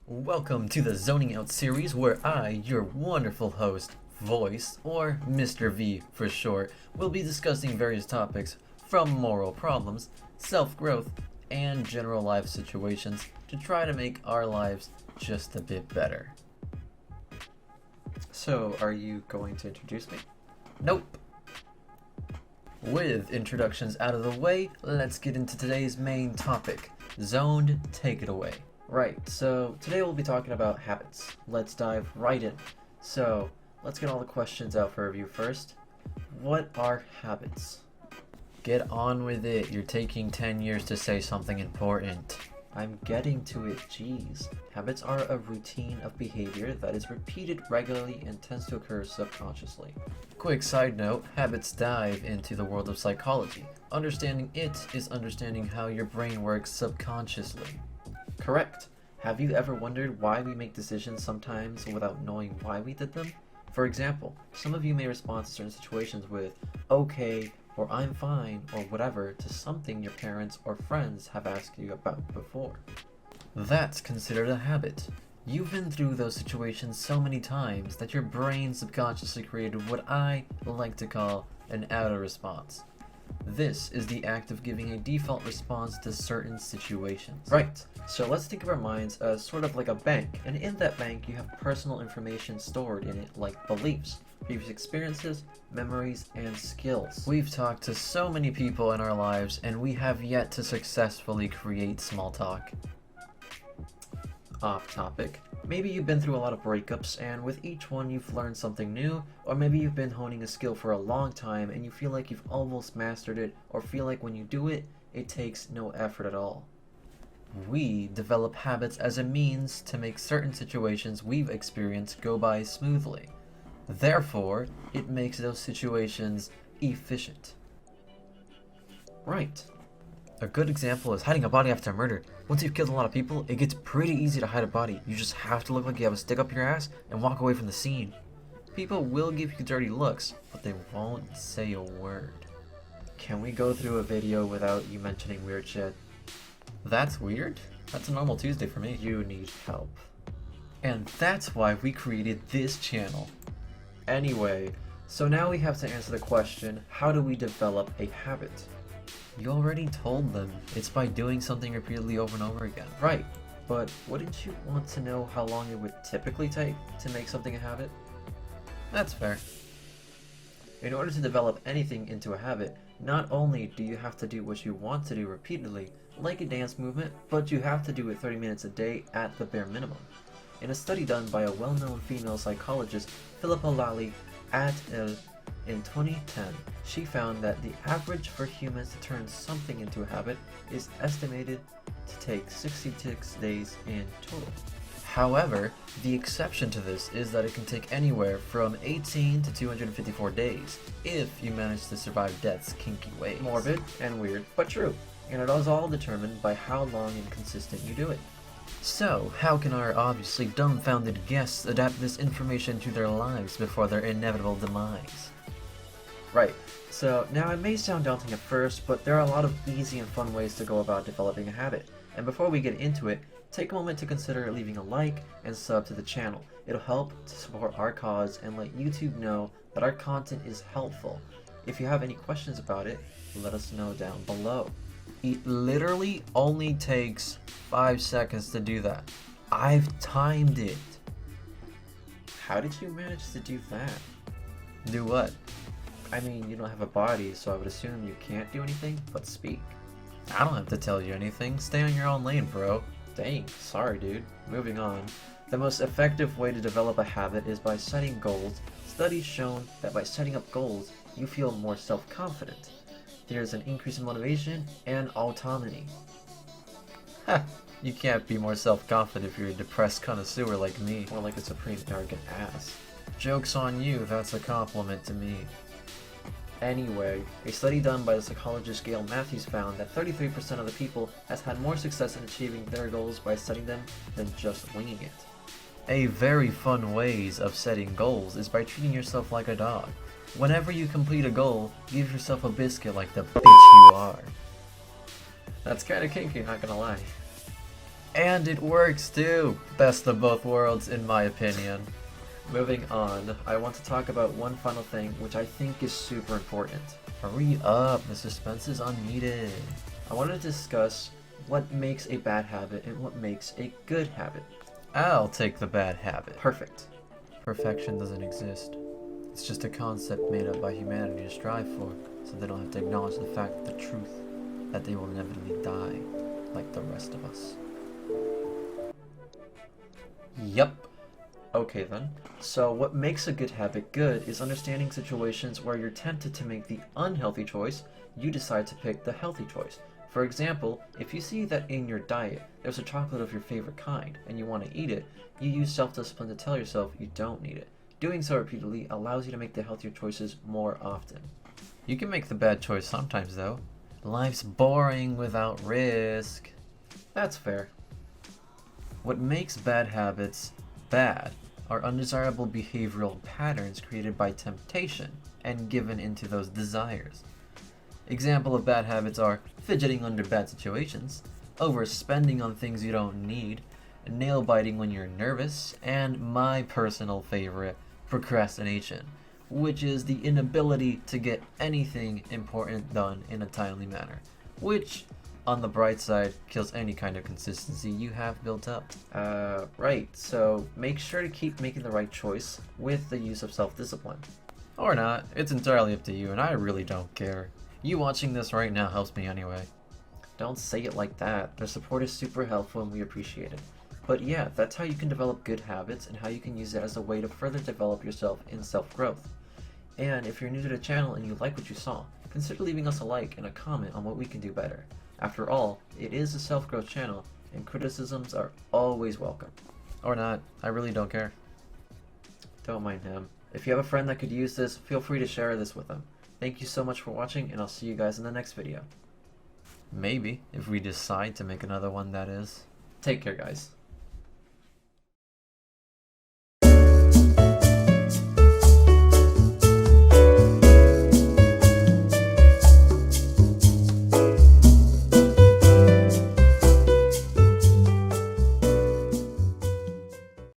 Welcome to the Zoning Out series where I, your wonderful host, Voice, or Mr. V for short, will be discussing various topics from moral problems, self-growth, and general life situations to try to make our lives just a bit better. So, are you going to introduce me? Nope. With introductions out of the way, let's get into today's main topic. Zoned, take it away. Right, so today we'll be talking about habits. Let's dive right in. So, let's get all the questions out for review first. What are habits? Get on with it. You're taking 10 years to say something important. I'm getting to it, jeez. Habits are a routine of behavior that is repeated regularly and tends to occur subconsciously. Quick side note, habits dive into the world of psychology. Understanding it is understanding how your brain works subconsciously. Correct. Have you ever wondered why we make decisions sometimes without knowing why we did them? For example, some of you may respond to certain situations with okay, or I'm fine, or whatever to something your parents or friends have asked you about before. That's considered a habit. You've been through those situations so many times that your brain subconsciously created what I like to call an auto response. This is the act of giving a default response to certain situations. Right, so let's think of our minds as sort of like a bank, and in that bank you have personal information stored in it like beliefs, previous experiences, memories, and skills. We've talked to so many people in our lives, and we have yet to successfully create small talk. Off topic. Maybe you've been through a lot of breakups and with each one you've learned something new, or maybe you've been honing a skill for a long time and you feel like you've almost mastered it, or feel like when you do it, it takes no effort at all. We develop habits as a means to make certain situations we've experienced go by smoothly. Therefore, it makes those situations efficient. Right. A good example is hiding a body after a murder. Once you've killed a lot of people, it gets pretty easy to hide a body. You just have to look like you have a stick up your ass and walk away from the scene. People will give you dirty looks, but they won't say a word. Can we go through a video without you mentioning weird shit? That's weird? That's a normal Tuesday for me. You need help. And that's why we created this channel. Anyway, so now we have to answer the question, how do we develop a habit? You already told them. It's by doing something repeatedly over and over again. Right, but wouldn't you want to know how long it would typically take to make something a habit? That's fair. In order to develop anything into a habit, not only do you have to do what you want to do repeatedly, like a dance movement, but you have to do it 30 minutes a day at the bare minimum. In a study done by a well-known female psychologist, Philippa Lally et al. In 2010, she found that the average for humans to turn something into a habit is estimated to take 66 days in total. However, the exception to this is that it can take anywhere from 18 to 254 days if you manage to survive death's kinky ways. Morbid and weird, but true, and it is all determined by how long and consistent you do it. So, how can our obviously dumbfounded guests adapt this information to their lives before their inevitable demise? Right, so now it may sound daunting at first, but there are a lot of easy and fun ways to go about developing a habit. And before we get into it, take a moment to consider leaving a like and sub to the channel. It'll help to support our cause and let YouTube know that our content is helpful. If you have any questions about it, let us know down below. It literally only takes 5 seconds to do that. I've timed it. How did you manage to do that? Do what? I mean, you don't have a body, so I would assume you can't do anything but speak. I don't have to tell you anything. Stay on your own lane, bro. Dang, sorry, dude. Moving on. The most effective way to develop a habit is by setting goals. Studies shown that by setting up goals, you feel more self-confident. There's an increase in motivation and autonomy. Ha! You can't be more self-confident if you're a depressed connoisseur like me, or like a supreme arrogant ass. Joke's on you, that's a compliment to me. Anyway, a study done by the psychologist Gail Matthews found that 33% of the people has had more success in achieving their goals by setting them than just winging it. A very fun ways of setting goals is by treating yourself like a dog. Whenever you complete a goal, give yourself a biscuit like the bitch you are. That's kinda kinky, not gonna lie. And it works too! Best of both worlds, in my opinion. Moving on, I want to talk about one final thing which I think is super important. Hurry up, the suspense is unneeded. I want to discuss what makes a bad habit and what makes a good habit. I'll take the bad habit. Perfect. Perfection doesn't exist. It's just a concept made up by humanity to strive for, so they don't have to acknowledge the fact, the truth, that they will inevitably die, like the rest of us. Yup. Okay then. So what makes a good habit good is understanding situations where you're tempted to make the unhealthy choice, you decide to pick the healthy choice. For example, if you see that in your diet there's a chocolate of your favorite kind and you want to eat it, you use self-discipline to tell yourself you don't need it. Doing so repeatedly allows you to make the healthier choices more often. You can make the bad choice sometimes though. Life's boring without risk. That's fair. What makes bad habits bad are undesirable behavioral patterns created by temptation and given into those desires. Example of bad habits are fidgeting under bad situations, overspending on things you don't need, nail biting when you're nervous, and my personal favorite, procrastination, which is the inability to get anything important done in a timely manner, which, on the bright side, kills any kind of consistency you have built up. Right, so make sure to keep making the right choice with the use of self-discipline. Or not, it's entirely up to you, and I really don't care. You watching this right now helps me anyway. Don't say it like that. Their support is super helpful and we appreciate it. But yeah, that's how you can develop good habits and how you can use it as a way to further develop yourself in self-growth. And if you're new to the channel and you like what you saw, consider leaving us a like and a comment on what we can do better. After all, it is a self-growth channel, and criticisms are always welcome. Or not, I really don't care. Don't mind him. If you have a friend that could use this, feel free to share this with them. Thank you so much for watching, and I'll see you guys in the next video. Maybe, if we decide to make another one, that is. Take care, guys.